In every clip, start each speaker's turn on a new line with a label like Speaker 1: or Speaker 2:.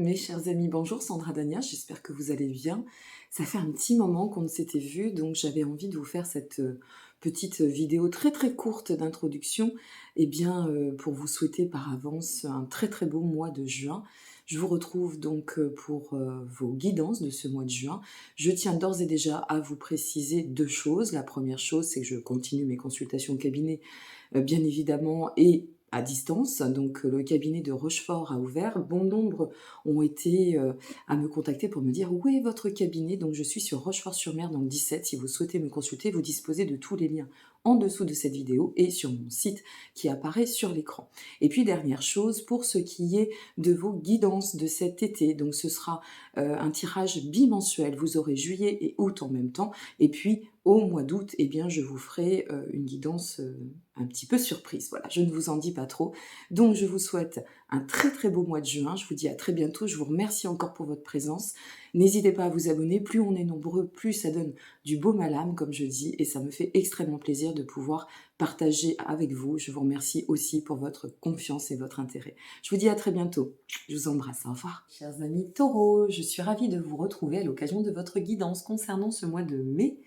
Speaker 1: Mes chers amis, bonjour Sandra Dania, j'espère que vous allez bien. Ça fait un petit moment qu'on ne s'était vu, donc j'avais envie de vous faire cette petite vidéo très très courte d'introduction, pour vous souhaiter par avance un très très beau mois de juin. Je vous retrouve donc pour vos guidances de ce mois de juin. Je tiens d'ores et déjà à vous préciser deux choses. La première chose, c'est que je continue mes consultations au cabinet bien évidemment, et à distance. Donc le cabinet de Rochefort a ouvert. Bon nombre ont été à me contacter pour me dire où est votre cabinet. Donc je suis sur Rochefort-sur-Mer dans le 17. Si vous souhaitez me consulter, vous disposez de tous les liens en dessous de cette vidéo et sur mon site qui apparaît sur l'écran. Et puis dernière chose, pour ce qui est de vos guidances de cet été, donc ce sera un tirage bimensuel. Vous aurez juillet et août en même temps. Et puis au mois d'août, je vous ferai une guidance un petit peu surprise. Voilà, je ne vous en dis pas trop. Donc, je vous souhaite un très très beau mois de juin. Je vous dis à très bientôt. Je vous remercie encore pour votre présence. N'hésitez pas à vous abonner. Plus on est nombreux, plus ça donne du baume à l'âme, comme je dis. Et ça me fait extrêmement plaisir de pouvoir partager avec vous. Je vous remercie aussi pour votre confiance et votre intérêt. Je vous dis à très bientôt. Je vous embrasse. Au revoir. Chers amis taureaux, je suis ravie de vous retrouver à l'occasion de votre guidance concernant ce mois de mai.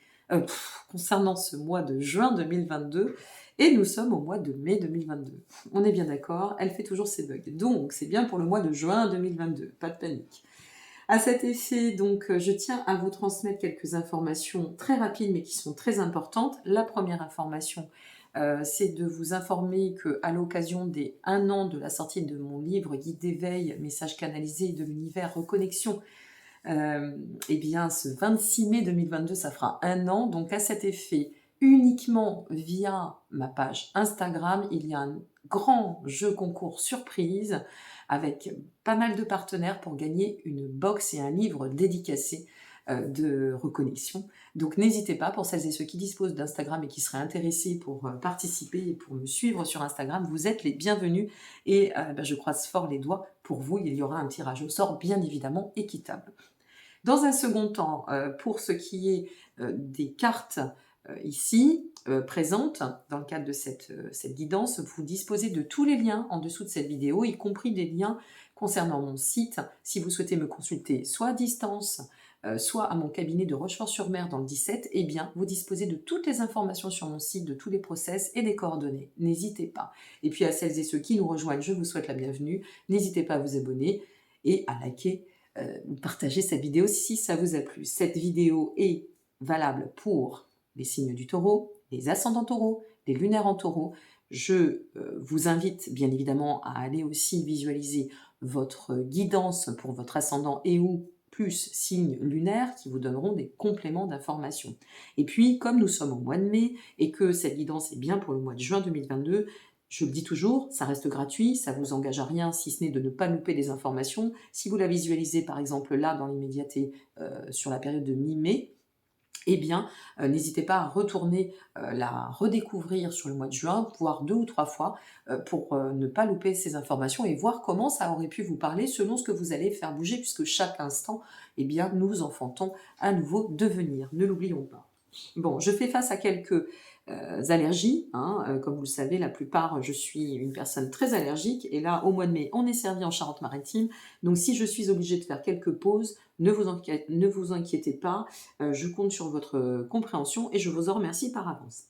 Speaker 1: Concernant ce mois de juin 2022, et nous sommes au mois de mai 2022. On est bien d'accord, elle fait toujours ses bugs. Donc, c'est bien pour le mois de juin 2022, pas de panique. À cet effet, donc, je tiens à vous transmettre quelques informations très rapides, mais qui sont très importantes. La première information, c'est de vous informer qu'à l'occasion des 1 an de la sortie de mon livre Guide d'éveil, messages canalisés de l'univers, reconnexion, ce 26 mai 2022, ça fera 1 an. Donc à cet effet, uniquement via ma page Instagram, il y a un grand jeu concours surprise avec pas mal de partenaires pour gagner une box et un livre dédicacé de reconnexion. Donc n'hésitez pas, pour celles et ceux qui disposent d'Instagram et qui seraient intéressés pour participer et pour me suivre sur Instagram, vous êtes les bienvenus et je croise fort les doigts pour vous. Il y aura un tirage au sort bien évidemment équitable. Dans un second temps, pour ce qui est des cartes ici présentes dans le cadre de cette guidance, vous disposez de tous les liens en dessous de cette vidéo, y compris des liens concernant mon site. Si vous souhaitez me consulter soit à distance, soit à mon cabinet de Rochefort-sur-Mer dans le 17, vous disposez de toutes les informations sur mon site, de tous les process et des coordonnées. N'hésitez pas. Et puis à celles et ceux qui nous rejoignent, je vous souhaite la bienvenue. N'hésitez pas à vous abonner et à liker ou partager cette vidéo si ça vous a plu. Cette vidéo est valable pour les signes du taureau, les ascendants taureaux, les lunaires en taureau. Je vous invite bien évidemment à aller aussi visualiser votre guidance pour votre ascendant et ou plus signes lunaires qui vous donneront des compléments d'information. Et puis, comme nous sommes au mois de mai et que cette guidance est bien pour le mois de juin 2022, je le dis toujours, ça reste gratuit, ça vous engage à rien si ce n'est de ne pas louper des informations. Si vous la visualisez par exemple là dans l'immédiateté sur la période de mi-mai, n'hésitez pas à retourner la redécouvrir sur le mois de juin, voire 2 ou 3 fois, pour ne pas louper ces informations et voir comment ça aurait pu vous parler selon ce que vous allez faire bouger, puisque chaque instant, nous enfantons un nouveau devenir. Ne l'oublions pas. Bon, je fais face à quelques allergies. Comme vous le savez, la plupart, je suis une personne très allergique. Et là, au mois de mai, on est servi en Charente-Maritime. Donc, si je suis obligée de faire quelques pauses, ne vous inquiétez pas. Je compte sur votre compréhension et je vous en remercie par avance.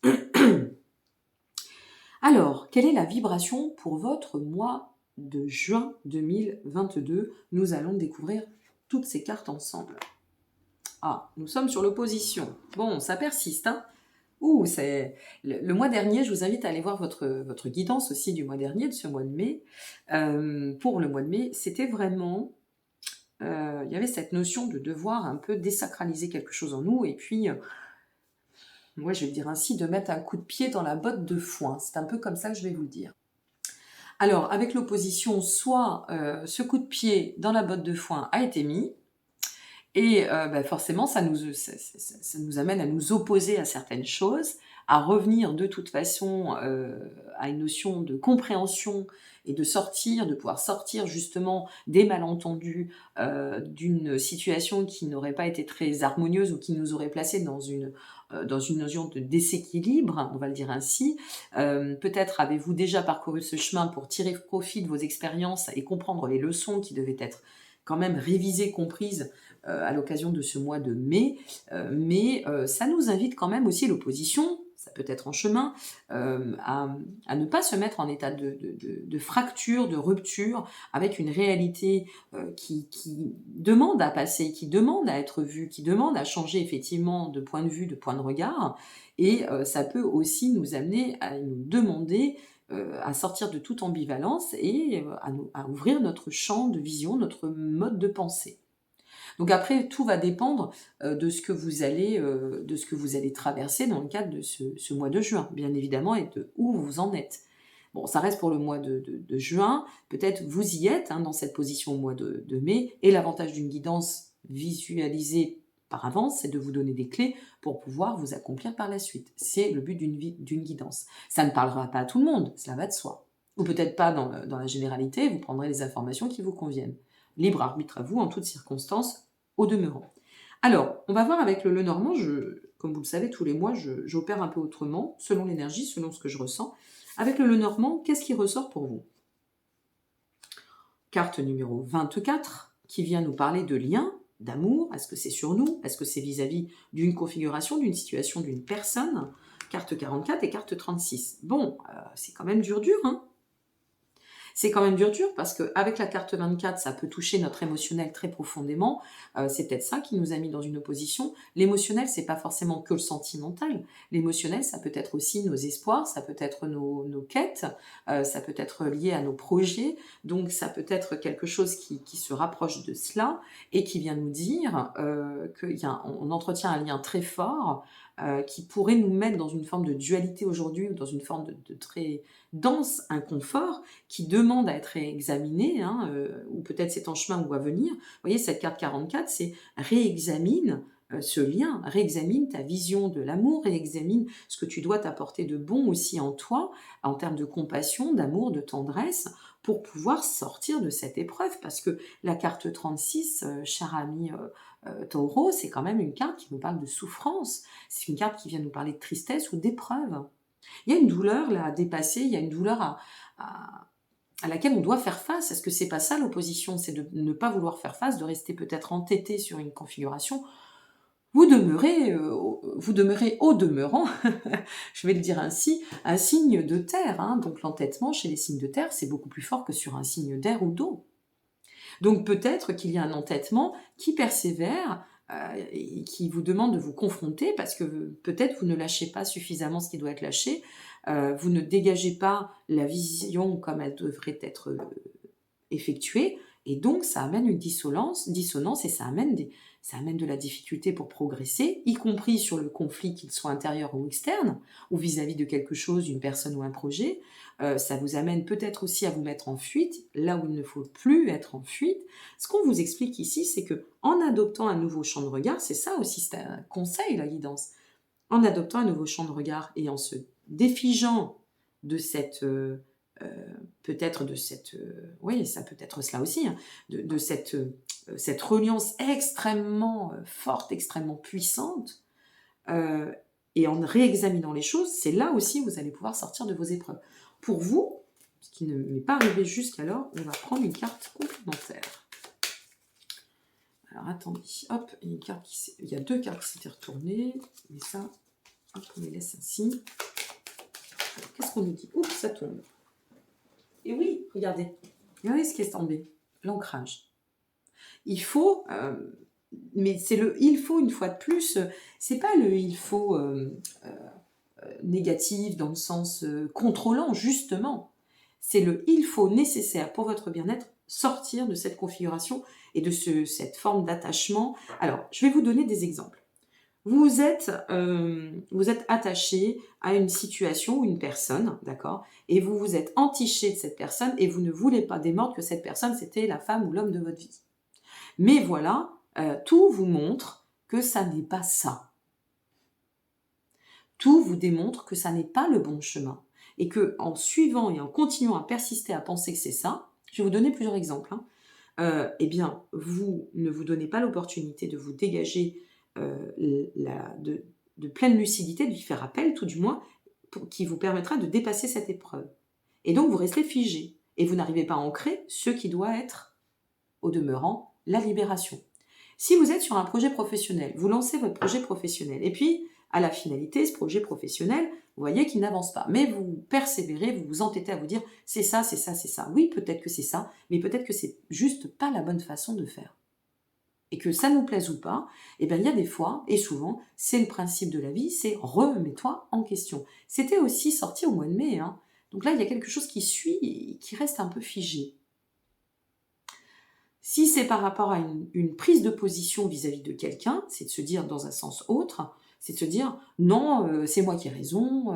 Speaker 1: Alors, quelle est la vibration pour votre mois de juin 2022? Nous allons découvrir toutes ces cartes ensemble. Ah, nous sommes sur l'opposition. Bon, ça persiste, hein. C'est le mois dernier, je vous invite à aller voir votre guidance aussi du mois dernier, de ce mois de mai. Pour le mois de mai, c'était vraiment... il y avait cette notion de devoir un peu désacraliser quelque chose en nous, et puis, moi je vais le dire ainsi, de mettre un coup de pied dans la botte de foin. C'est un peu comme ça que je vais vous le dire. Alors, avec l'opposition, soit ce coup de pied dans la botte de foin a été mis, et forcément, ça nous amène à nous opposer à certaines choses, à revenir de toute façon à une notion de compréhension et de pouvoir sortir justement des malentendus, d'une situation qui n'aurait pas été très harmonieuse ou qui nous aurait placé dans une notion de déséquilibre, on va le dire ainsi. Peut-être avez-vous déjà parcouru ce chemin pour tirer profit de vos expériences et comprendre les leçons qui devaient être quand même révisées, comprises à l'occasion de ce mois de mai, mais ça nous invite quand même aussi l'opposition, ça peut être en chemin, à ne pas se mettre en état de fracture, de rupture avec une réalité qui demande à passer, qui demande à être vue, qui demande à changer effectivement de point de vue, de point de regard. Et ça peut aussi nous amener à nous demander à sortir de toute ambivalence et à ouvrir notre champ de vision, notre mode de pensée. Donc après, tout va dépendre de ce que vous allez traverser dans le cadre de ce mois de juin, bien évidemment, et de où vous en êtes. Bon, ça reste pour le mois de juin. Peut-être vous y êtes dans cette position au mois de mai. Et l'avantage d'une guidance visualisée par avance, c'est de vous donner des clés pour pouvoir vous accomplir par la suite. C'est le but d'une guidance. Ça ne parlera pas à tout le monde, cela va de soi. Ou peut-être pas dans la généralité, vous prendrez les informations qui vous conviennent. Libre arbitre à vous en toutes circonstances, au demeurant. Alors, on va voir avec le Lenormand, comme vous le savez, tous les mois, j'opère un peu autrement, selon l'énergie, selon ce que je ressens. Avec le Lenormand, qu'est-ce qui ressort pour vous? Carte numéro 24, qui vient nous parler de lien, d'amour. Est-ce que c'est sur nous? Est-ce que c'est vis-à-vis d'une configuration, d'une situation, d'une personne? Carte 44 et carte 36. Bon, c'est quand même dur, hein? C'est quand même dur parce qu'avec la carte 24, ça peut toucher notre émotionnel très profondément. C'est peut-être ça qui nous a mis dans une opposition. L'émotionnel, c'est pas forcément que le sentimental. L'émotionnel, ça peut être aussi nos espoirs, ça peut être nos quêtes, ça peut être lié à nos projets. Donc ça peut être quelque chose qui se rapproche de cela et qui vient nous dire qu'on entretient un lien très fort qui pourrait nous mettre dans une forme de dualité aujourd'hui ou dans une forme de très dense inconfort qui demande à être examiné, ou peut-être c'est en chemin ou à venir. Vous voyez, cette carte 44, c'est réexamine ce lien, réexamine ta vision de l'amour, réexamine ce que tu dois t'apporter de bon aussi en toi, en termes de compassion, d'amour, de tendresse, pour pouvoir sortir de cette épreuve. Parce que la carte 36, cher ami Taureau, c'est quand même une carte qui nous parle de souffrance. C'est une carte qui vient nous parler de tristesse ou d'épreuve. Il y a une douleur là à dépasser, il y a une douleur à laquelle on doit faire face. Est-ce que c'est pas ça l'opposition? C'est de ne pas vouloir faire face, de rester peut-être entêté sur une configuration. Vous demeurez au demeurant, je vais le dire ainsi, un signe de terre. Donc l'entêtement chez les signes de terre, c'est beaucoup plus fort que sur un signe d'air ou d'eau. Donc peut-être qu'il y a un entêtement qui persévère et qui vous demande de vous confronter parce que peut-être vous ne lâchez pas suffisamment ce qui doit être lâché, vous ne dégagez pas la vision comme elle devrait être effectuée, et donc ça amène une dissonance et ça amène de la difficulté pour progresser, y compris sur le conflit, qu'il soit intérieur ou externe, ou vis-à-vis de quelque chose, d'une personne ou un projet. Ça vous amène peut-être aussi à vous mettre en fuite, là où il ne faut plus être en fuite. Ce qu'on vous explique ici, c'est que en adoptant un nouveau champ de regard, c'est ça aussi, c'est un conseil, la guidance, en adoptant un nouveau champ de regard et en se défigeant de cette... peut-être de cette... oui, ça peut être cela aussi, de cette reliance extrêmement forte, extrêmement puissante, et en réexaminant les choses, c'est là aussi où vous allez pouvoir sortir de vos épreuves. Pour vous, ce qui ne m'est pas arrivé jusqu'alors, on va prendre une carte complémentaire. Alors attendez, hop, il y a deux cartes qui s'étaient retournées, mais ça, hop, on les laisse ainsi. Alors, qu'est-ce qu'on nous dit? Oups, ça tombe. Et oui, regardez ce qui est tombé, l'ancrage. Il faut, mais c'est le il faut une fois de plus, c'est pas le il faut négatif dans le sens contrôlant, justement. C'est le il faut nécessaire pour votre bien-être, sortir de cette configuration et de cette forme d'attachement. Alors, je vais vous donner des exemples. Vous êtes attaché à une situation ou une personne, d'accord, et vous vous êtes entiché de cette personne et vous ne voulez pas démordre que cette personne, c'était la femme ou l'homme de votre vie. Mais voilà, tout vous montre que ça n'est pas ça. Tout vous démontre que ça n'est pas le bon chemin. Et que en suivant et en continuant à persister à penser que c'est ça, je vais vous donner plusieurs exemples, eh bien, vous ne vous donnez pas l'opportunité de vous dégager de pleine lucidité, de lui faire appel, tout du moins, qui vous permettra de dépasser cette épreuve. Et donc, vous restez figé. Et vous n'arrivez pas à ancrer ce qui doit être, au demeurant, la libération. Si vous êtes sur un projet professionnel, vous lancez votre projet professionnel, et puis, à la finalité, ce projet professionnel, vous voyez qu'il n'avance pas. Mais vous persévérez, vous vous entêtez à vous dire, c'est ça, c'est ça, c'est ça. Oui, peut-être que c'est ça, mais peut-être que c'est juste pas la bonne façon de faire. Et que ça nous plaise ou pas, eh bien, il y a des fois, et souvent, c'est le principe de la vie, c'est remets-toi en question. C'était aussi sorti au mois de mai, hein. Donc là, il y a quelque chose qui suit et qui reste un peu figé. Si c'est par rapport à une prise de position vis-à-vis de quelqu'un, c'est de se dire dans un sens autre, c'est de se dire non, c'est moi qui ai raison,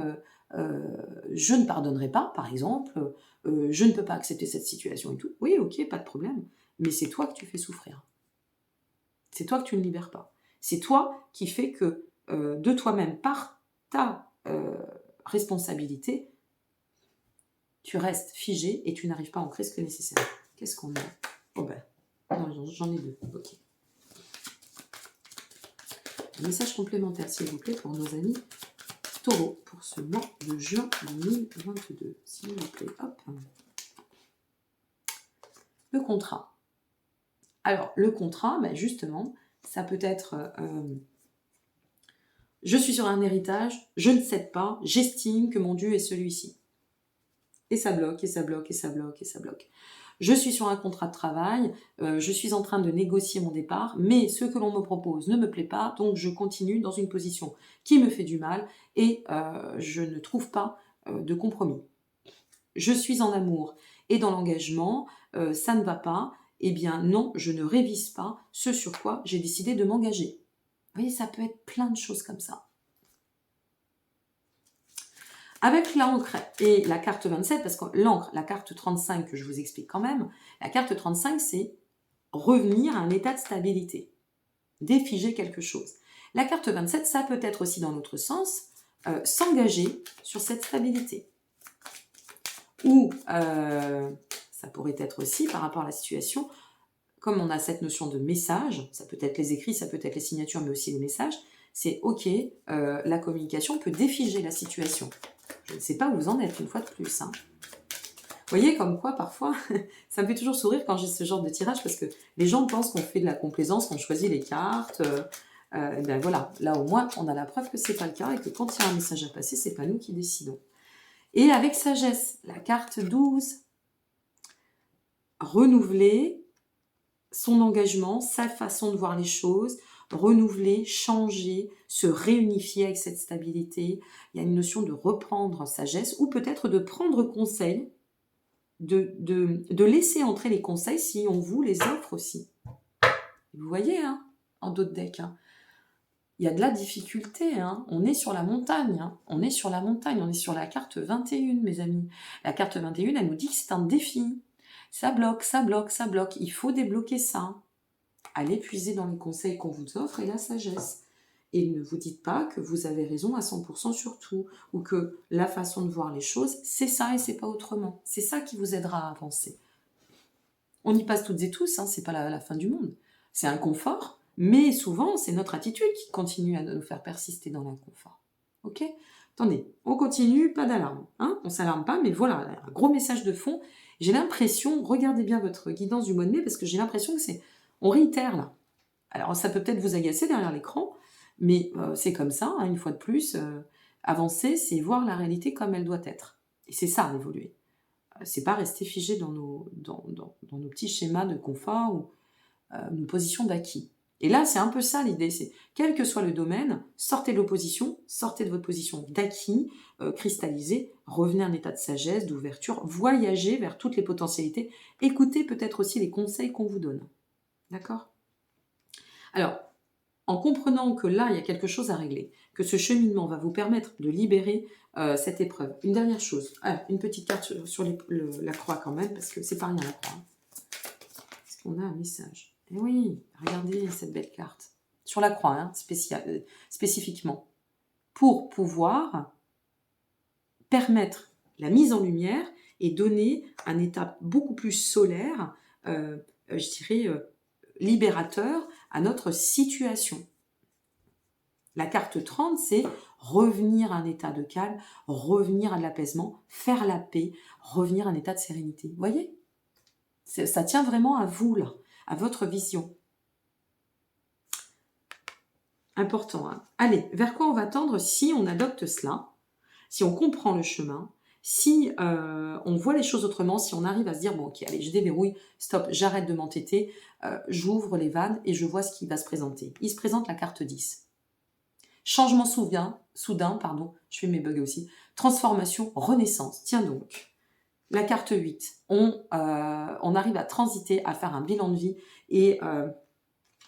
Speaker 1: je ne pardonnerai pas, par exemple, je ne peux pas accepter cette situation et tout. Oui, ok, pas de problème, mais c'est toi que tu fais souffrir. C'est toi que tu ne libères pas. C'est toi qui fais que de toi-même, par ta responsabilité, tu restes figé et tu n'arrives pas à ancrer ce que nécessaire. Qu'est-ce qu'on a? Oh ben, non, j'en ai deux. Ok. Un message complémentaire, s'il vous plaît, pour nos amis taureaux, pour ce mois de juin 2022. S'il vous plaît, hop. Le contrat. Alors, le contrat, ben justement, ça peut être je suis sur un héritage, je ne cède pas, j'estime que mon Dieu est celui-ci. Et ça bloque, et ça bloque, et ça bloque, et ça bloque. Je suis sur un contrat de travail, je suis en train de négocier mon départ, mais ce que l'on me propose ne me plaît pas, donc je continue dans une position qui me fait du mal et je ne trouve pas de compromis. Je suis en amour et dans l'engagement, ça ne va pas, eh bien non, je ne révise pas ce sur quoi j'ai décidé de m'engager. Vous voyez, ça peut être plein de choses comme ça. Avec l'encre et la carte 27, parce que l'encre, la carte 35 que je vous explique quand même, la carte 35 c'est revenir à un état de stabilité, défiger quelque chose. La carte 27, ça peut être aussi dans l'autre sens, s'engager sur cette stabilité. Ou ça pourrait être aussi par rapport à la situation, comme on a cette notion de message, ça peut être les écrits, ça peut être les signatures, mais aussi les messages, c'est ok, la communication peut défiger la situation. Je ne sais pas où vous en êtes, une fois de plus. Hein. Vous voyez, comme quoi, parfois, ça me fait toujours sourire quand j'ai ce genre de tirage, parce que les gens pensent qu'on fait de la complaisance, qu'on choisit les cartes. Ben voilà, là au moins, on a la preuve que c'est pas le cas, et que quand il y a un message à passer, c'est pas nous qui décidons. Et avec sagesse, la carte 12, renouveler son engagement, sa façon de voir les choses, renouveler, changer, se réunifier avec cette stabilité. Il y a une notion de reprendre sagesse ou peut-être de prendre conseil, de laisser entrer les conseils si on vous les offre aussi. Vous voyez, hein, en d'autres decks, hein, il y a de la difficulté. Hein. On est sur la montagne. Hein. On est sur la montagne. On est sur la carte 21, mes amis. La carte 21, elle nous dit que c'est un défi. Ça bloque, ça bloque, ça bloque. Il faut débloquer ça. Allez puiser dans les conseils qu'on vous offre et la sagesse. Et ne vous dites pas que vous avez raison à 100% sur tout, ou que la façon de voir les choses, c'est ça et c'est pas autrement. C'est ça qui vous aidera à avancer. On y passe toutes et tous, hein, c'est pas la fin du monde. C'est un confort, mais souvent, c'est notre attitude qui continue à nous faire persister dans l'inconfort. Ok ? Attendez, on continue, pas d'alarme. Hein, on s'alarme pas, mais voilà, un gros message de fond. J'ai l'impression, regardez bien votre guidance du mois de mai, parce que j'ai l'impression que c'est... On réitère là. Alors ça peut peut-être vous agacer derrière l'écran, mais c'est comme ça, hein, une fois de plus. Avancer, c'est voir la réalité comme elle doit être. Et c'est ça, évoluer. C'est pas rester figé dans nos petits schémas de confort ou nos positions d'acquis. Et là, c'est un peu ça l'idée, c'est quel que soit le domaine, sortez de l'opposition, sortez de votre position d'acquis, cristallisez, revenez à un état de sagesse, d'ouverture, voyagez vers toutes les potentialités, écoutez peut-être aussi les conseils qu'on vous donne. D'accord ? Alors, en comprenant que là, il y a quelque chose à régler, que ce cheminement va vous permettre de libérer cette épreuve. Une dernière chose, une petite carte sur la croix quand même, parce que c'est pas rien la croix. Est-ce qu'on a un message ? Eh oui, regardez cette belle carte. Sur la croix, hein, spécifiquement. Pour pouvoir permettre la mise en lumière et donner un état beaucoup plus solaire, je dirais libérateur à notre situation. La carte 30, c'est revenir à un état de calme, revenir à de l'apaisement, faire la paix, revenir à un état de sérénité. Vous voyez ? Ça tient vraiment à vous, là. à votre vision. Important, hein. Allez, vers quoi on va tendre si on adopte cela, si on comprend le chemin, si on voit les choses autrement, si on arrive à se dire, bon ok, allez, je déverrouille, stop, j'arrête de m'entêter, j'ouvre les vannes et je vois ce qui va se présenter. Il se présente la carte 10. Changement soudain, je fais mes bugs aussi, transformation, renaissance. Tiens donc, la carte 8, on arrive à transiter, à faire un bilan de vie et...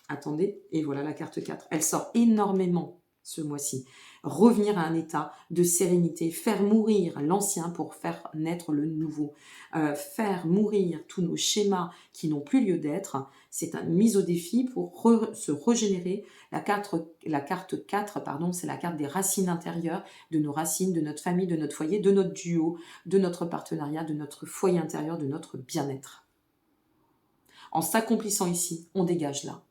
Speaker 1: attendez, et voilà la carte 4. Elle sort énormément ce mois-ci. Revenir à un état de sérénité, faire mourir l'ancien pour faire naître le nouveau, faire mourir tous nos schémas qui n'ont plus lieu d'être. C'est une mise au défi pour se régénérer. La carte 4, c'est la carte des racines intérieures, de nos racines, de notre famille, de notre foyer, de notre duo, de notre partenariat, de notre foyer intérieur, de notre bien-être. En s'accomplissant ici, on dégage là.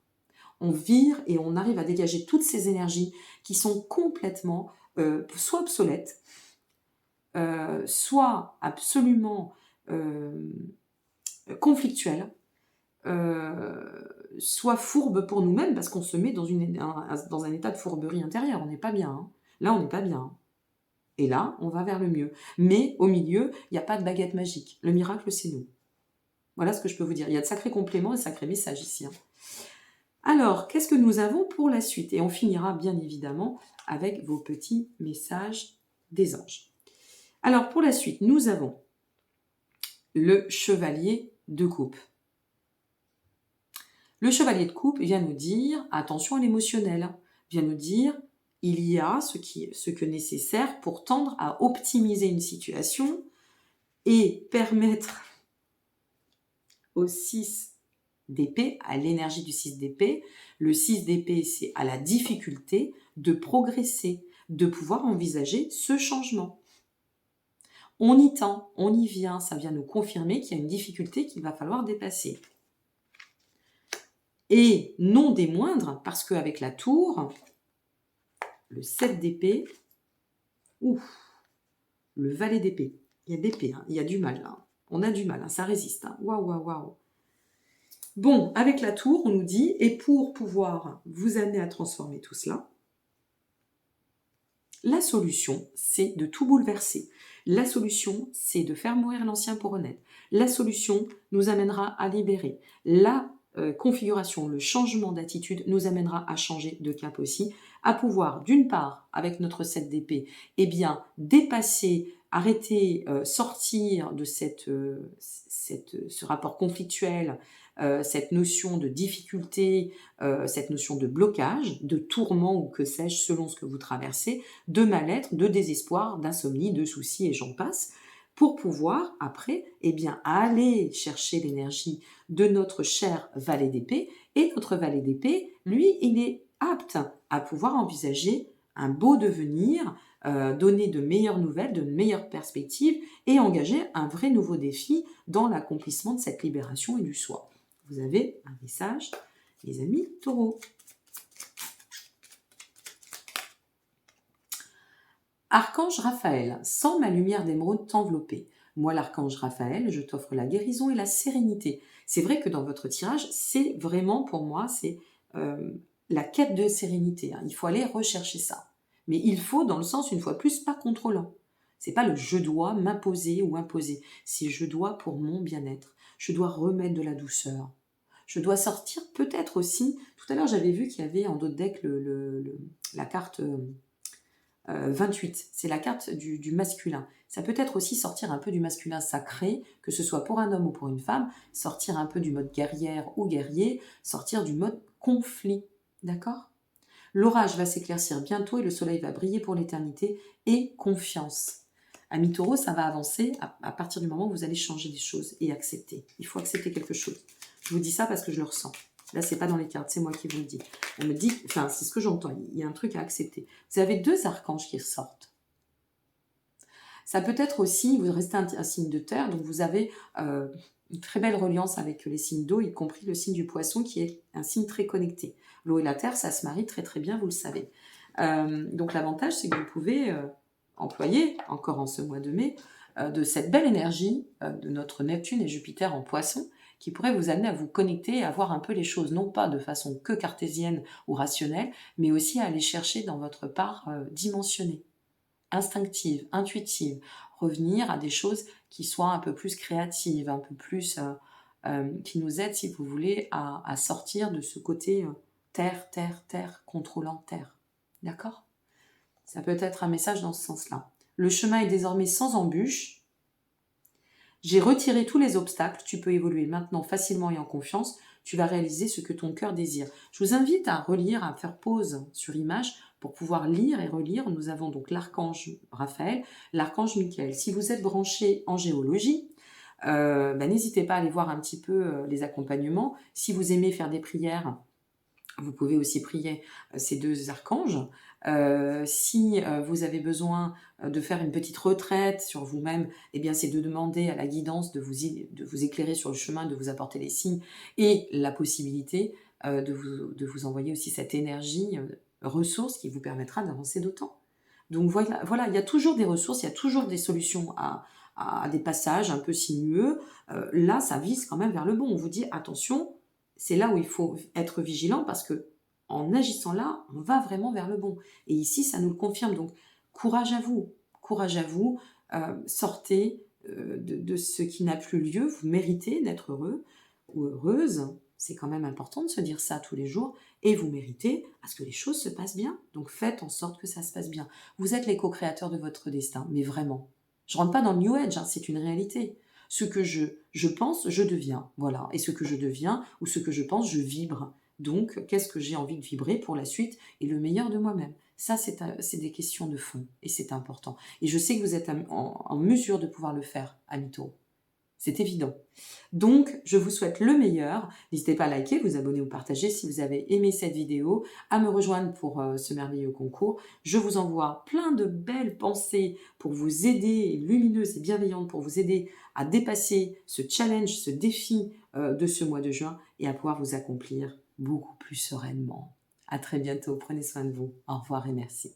Speaker 1: On vire et on arrive à dégager toutes ces énergies qui sont complètement soit obsolètes, soit absolument conflictuelles, soit fourbes pour nous-mêmes parce qu'on se met dans un état de fourberie intérieure. On n'est pas bien. Hein. Là, on n'est pas bien. Et là, on va vers le mieux. Mais au milieu, il n'y a pas de baguette magique. Le miracle, c'est nous. Voilà ce que je peux vous dire. Il y a de sacrés compléments et de sacrés messages ici. Hein. Alors, qu'est-ce que nous avons pour la suite? Et on finira bien évidemment avec vos petits messages des anges. Alors, pour la suite, nous avons le chevalier de coupe. Le chevalier de coupe vient nous dire, attention à l'émotionnel, vient nous dire, il y a ce que nécessaire pour tendre à optimiser une situation et permettre au 6 d'épée, à l'énergie du 6 d'épée. Le 6 d'épée, c'est à la difficulté de progresser, de pouvoir envisager ce changement. On y tend, on y vient, ça vient nous confirmer qu'il y a une difficulté qu'il va falloir dépasser. Et non des moindres, parce qu'avec la tour, le 7 d'épée, le valet d'épée, il y a d'épée, hein, il y a du mal là. On a du mal, hein, ça résiste. Hein. Waouh. Bon, avec la tour, on nous dit, et pour pouvoir vous amener à transformer tout cela, la solution, c'est de tout bouleverser. La solution, c'est de faire mourir l'ancien pour renaître. La solution nous amènera à libérer. La configuration, le changement d'attitude nous amènera à changer de cap aussi, à pouvoir, d'une part, avec notre 7 d'épée, eh bien, dépasser, arrêter, sortir de ce rapport conflictuel, cette notion de difficulté, cette notion de blocage, de tourment ou que sais-je, selon ce que vous traversez, de mal-être, de désespoir, d'insomnie, de soucis et j'en passe, pour pouvoir après eh bien, aller chercher l'énergie de notre cher valet d'épée. Et notre valet d'épée, lui, il est apte à pouvoir envisager un beau devenir, donner de meilleures nouvelles, de meilleures perspectives et engager un vrai nouveau défi dans l'accomplissement de cette libération et du soi. Vous avez un message, les amis taureaux. Archange Raphaël, sens ma lumière d'émeraude t'envelopper. Moi, l'archange Raphaël, je t'offre la guérison et la sérénité. C'est vrai que dans votre tirage, c'est vraiment pour moi, c'est la quête de sérénité. Hein. Il faut aller rechercher ça. Mais il faut, dans le sens, une fois plus, pas contrôlant. C'est pas le je dois m'imposer ou imposer. C'est je dois pour mon bien-être. Je dois remettre de la douceur. Je dois sortir peut-être aussi. Tout à l'heure, j'avais vu qu'il y avait en d'autres decks la carte 28. C'est la carte du masculin. Ça peut être aussi sortir un peu du masculin sacré, que ce soit pour un homme ou pour une femme, sortir un peu du mode guerrière ou guerrier, sortir du mode conflit. D'accord ? L'orage va s'éclaircir bientôt et le soleil va briller pour l'éternité et confiance. Ami Taureau, ça va avancer à partir du moment où vous allez changer des choses et accepter. Il faut accepter quelque chose. Je vous dis ça parce que je le ressens. Là, c'est pas dans les cartes, c'est moi qui vous le dis. On me dit, enfin, c'est ce que j'entends. Il y a un truc à accepter. Vous avez 2 archanges qui ressortent. Ça peut être aussi, vous restez un signe de terre, donc vous avez une très belle reliance avec les signes d'eau, y compris le signe du poisson, qui est un signe très connecté. L'eau et la terre, ça se marie très très bien, vous le savez. Donc l'avantage, c'est que vous pouvez employer, encore en ce mois de mai, de cette belle énergie de notre Neptune et Jupiter en poisson, qui pourrait vous amener à vous connecter et à voir un peu les choses, non pas de façon que cartésienne ou rationnelle, mais aussi à aller chercher dans votre part dimensionnée, instinctive, intuitive, revenir à des choses qui soient un peu plus créatives, un peu plus qui nous aident, si vous voulez, à sortir de ce côté terre, terre, terre, contrôlant terre. D'accord? Ça peut être un message dans ce sens-là. Le chemin est désormais sans embûches. J'ai retiré tous les obstacles. Tu peux évoluer maintenant facilement et en confiance. Tu vas réaliser ce que ton cœur désire. Je vous invite à relire, à faire pause sur image pour pouvoir lire et relire. Nous avons donc l'archange Raphaël, l'archange Michael. Si vous êtes branché en géologie, n'hésitez pas à aller voir un petit peu les accompagnements. Si vous aimez faire des prières, vous pouvez aussi prier ces deux archanges. Si vous avez besoin de faire une petite retraite sur vous-même, eh bien, c'est de demander à la guidance de vous éclairer sur le chemin, de vous apporter les signes et la possibilité de vous envoyer aussi cette énergie ressource qui vous permettra d'avancer d'autant. Donc voilà, il y a toujours des ressources, il y a toujours des solutions à des passages un peu sinueux. Là, ça vise quand même vers le bon. On vous dit attention, c'est là où il faut être vigilant parce que en agissant là, on va vraiment vers le bon. Et ici, ça nous le confirme. Donc, courage à vous, sortez de ce qui n'a plus lieu. Vous méritez d'être heureux ou heureuse. C'est quand même important de se dire ça tous les jours. Et vous méritez à ce que les choses se passent bien. Donc, faites en sorte que ça se passe bien. Vous êtes les co-créateurs de votre destin, mais vraiment. Je rentre pas dans le New Age, hein, c'est une réalité. Ce que je pense, je deviens. Voilà. Et ce que je deviens ou ce que je pense, je vibre. Donc, qu'est-ce que j'ai envie de vibrer pour la suite et le meilleur de moi-même? Ça, c'est des questions de fond et c'est important. Et je sais que vous êtes en mesure de pouvoir le faire, Amito. C'est évident. Donc, je vous souhaite le meilleur. N'hésitez pas à liker, vous abonner ou partager si vous avez aimé cette vidéo, à me rejoindre pour ce merveilleux concours. Je vous envoie plein de belles pensées pour vous aider, lumineuses et bienveillantes, pour vous aider à dépasser ce challenge, ce défi de ce mois de juin et à pouvoir vous accomplir beaucoup plus sereinement. À très bientôt. Prenez soin de vous. Au revoir et merci.